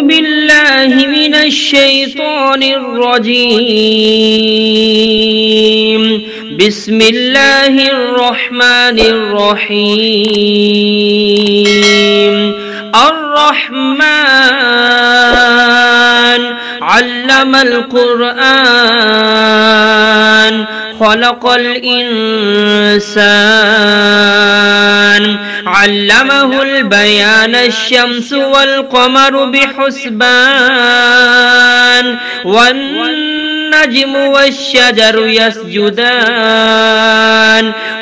بالله من الشيطان الرجيم. بسم الله الرحمن الرحيم. الرحمن علم القرآن خلق الإنسان علمه البيان الشمس والقمر بحسبان والنجم والشجر يسجدان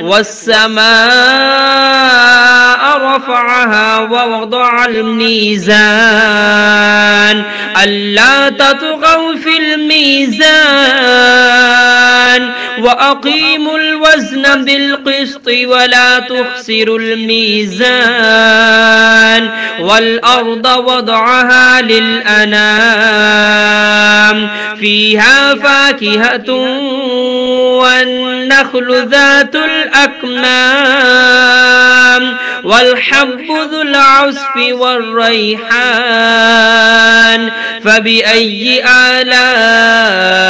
والسماء رفعها ووضع الميزان ألا تطغوا في الميزان وأقيموا الوزن بالقسط ولا تخسروا الميزان والأرض وضعها للأنام فيها فاكهة والنخل ذات الأكمام والحب ذو العصف والريحان فبأي آلاء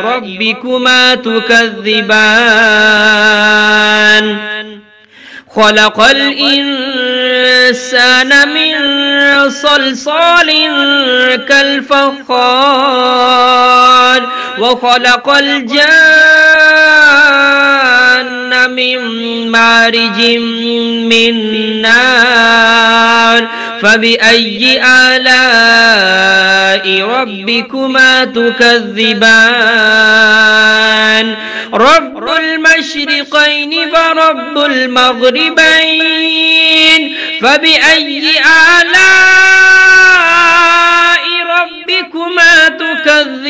ربكما تكذبان خلق الإنسان من صلصال كالفخار وخلق الجان من مارج من نار فبأي آلاء ربكما تكذبان رب المشرقين ورب المغربين فبأي آلاء ربكما تكذبان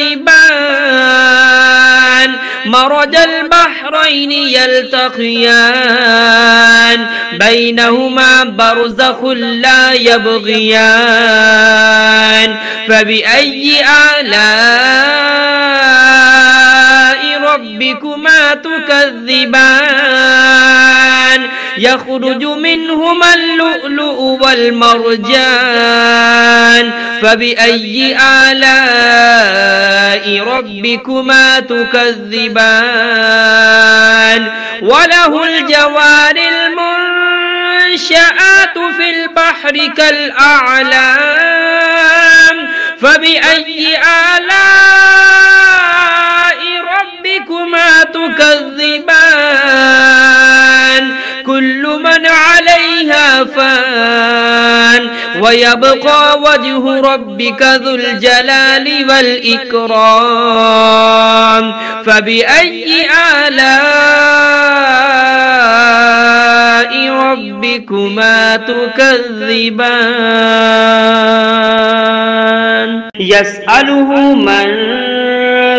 مرج البحرين يلتقيان بينهما برزخ لا يبغيان فبأي آلاء ربكما تكذبان يخرج منهما اللؤلؤ والمرجان فبأي آلاء ربكما تكذبان وله الجوار المنشآت في البحر كالأعلام فبأي آلاء ربكما تكذبان كل من عليها فان ويبقى وجه ربك ذو الجلال والإكرام فبأي آلاء ربكما تكذبان يسأله من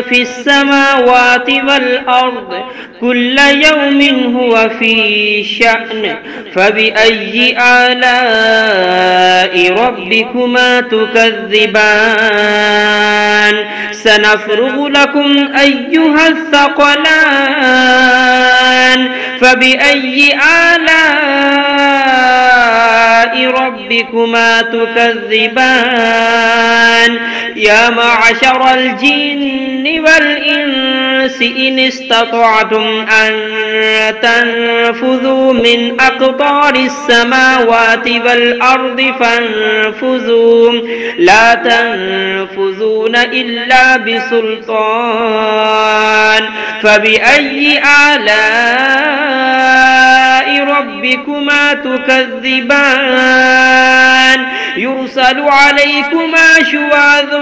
في السماوات والأرض كل يوم هو في شأن فبأي آلاء ربكما تكذبان سنفرغ لكم أيها الثقلان فبأي آلاء ربكما تكذبان يا معشر الجن والإنس إن استطعتم أن تنفذوا من أقطار السماوات والأرض فانفذوا لا تنفذون إلا بسلطان فبأي آلاء ربكما تكذبان يرسل عليكما شواظ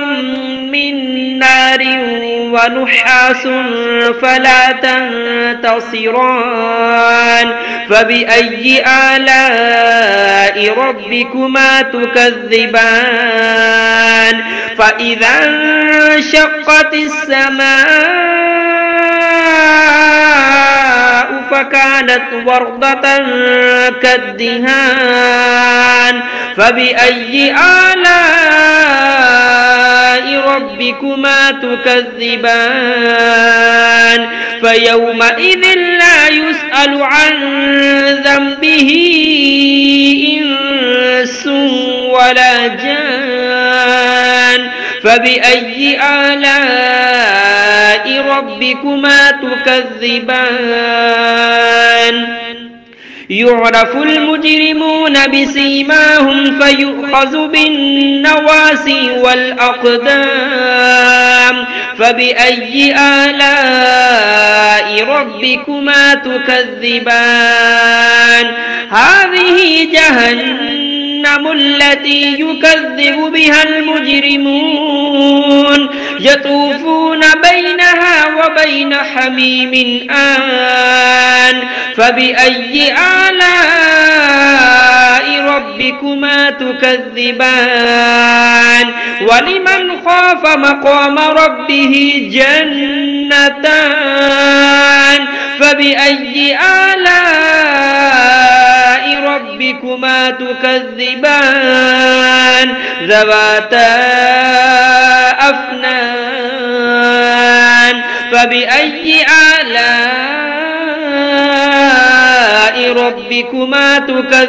من نار ونحاس فلا تنتصران فبأي آلاء ربكما تكذبان فإذا انشقت السماء فكانت وردة كالدهان فبأي آلاء ربكما تكذبان فيومئذ لا يسأل عن ذنبه إنس ولا جان فبأي آلاء ربكما تكذبان يعرف المجرمون بسيماهم فيؤخذ بالنواسي والأقدام فبأي آلاء ربكما تكذبان هذه جهنم التي يكذب بها المجرمون يطوفون بينها وبين حميم آن فبأي آلاء ربكما تكذبان ولمن خاف مقام ربه جنتان فبأي آلاء ربكما تكذبان ذواتا أفنان فبأي آلاء ربكما تكذبان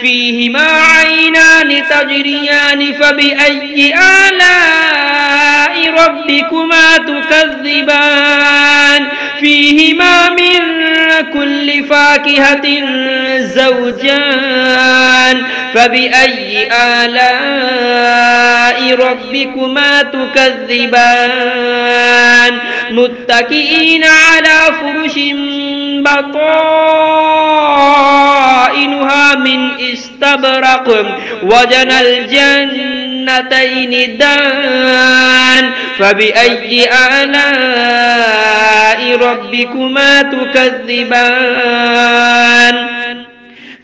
فيهما عينان تجريان فبأي آلاء ربكما تكذبان فيهما من كل فاكهة زوجان فبأي آلاء ربكما تكذبان متكئين على فرش بطائنها من استبرق وجنى الجنتين دان فبأي آلاء ربكما تكذبان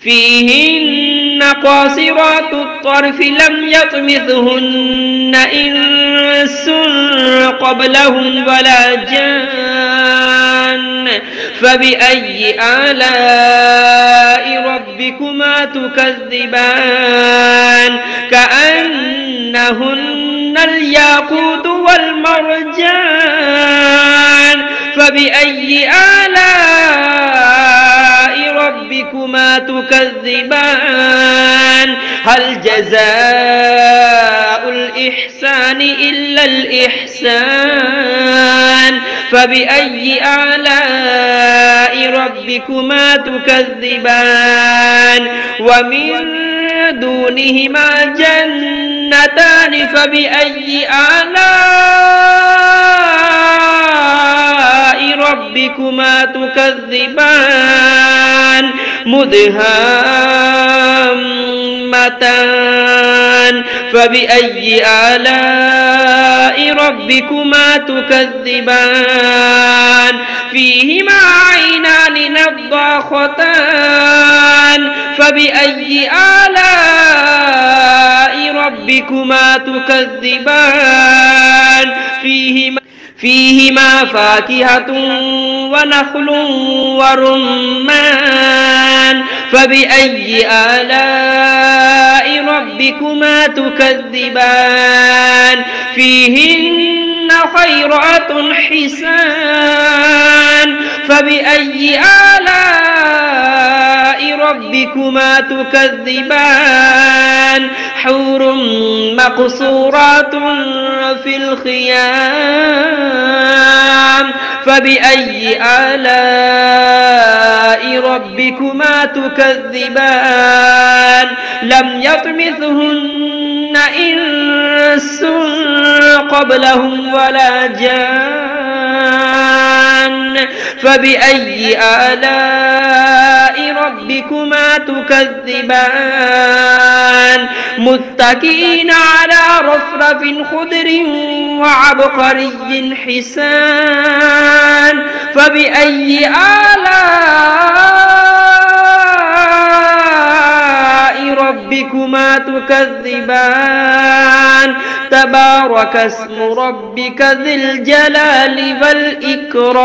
فيهن قاصرات الطرف لم يطمثهن إنس قبلهم ولا جان فبأي آلاء ربكما تكذبان كأنهن الياقوت والمرجان فبأي آلاء ربكما تكذبان هل جزاء الإحسان إلا الإحسان فبأي آلاء ربكما تكذبان ومن دونهما جنتان فبأي آلاء ربكما تكذبان مدهامتان فبأي آلاء ربكما تكذبان فيهما عينان نضاختان فبأي آلاء ربكما تكذبان فيهما فاكهة ونخل ورمان فبأي آلاء ربكما تكذبان فيهن خيرات حسان فبأي آلاء ربكما تكذبان حور مقصورات في الخيام فبأي آلاء ربكما تكذبان لم يطمثهن إنس قبلهم ولا جان فبأي آلاء ربكما تكذبان متكئين على رفرف خضر وعبقري حسان فبأي آلاء ربكما تكذبان تبارك اسم ربك ذي الجلال والإكرام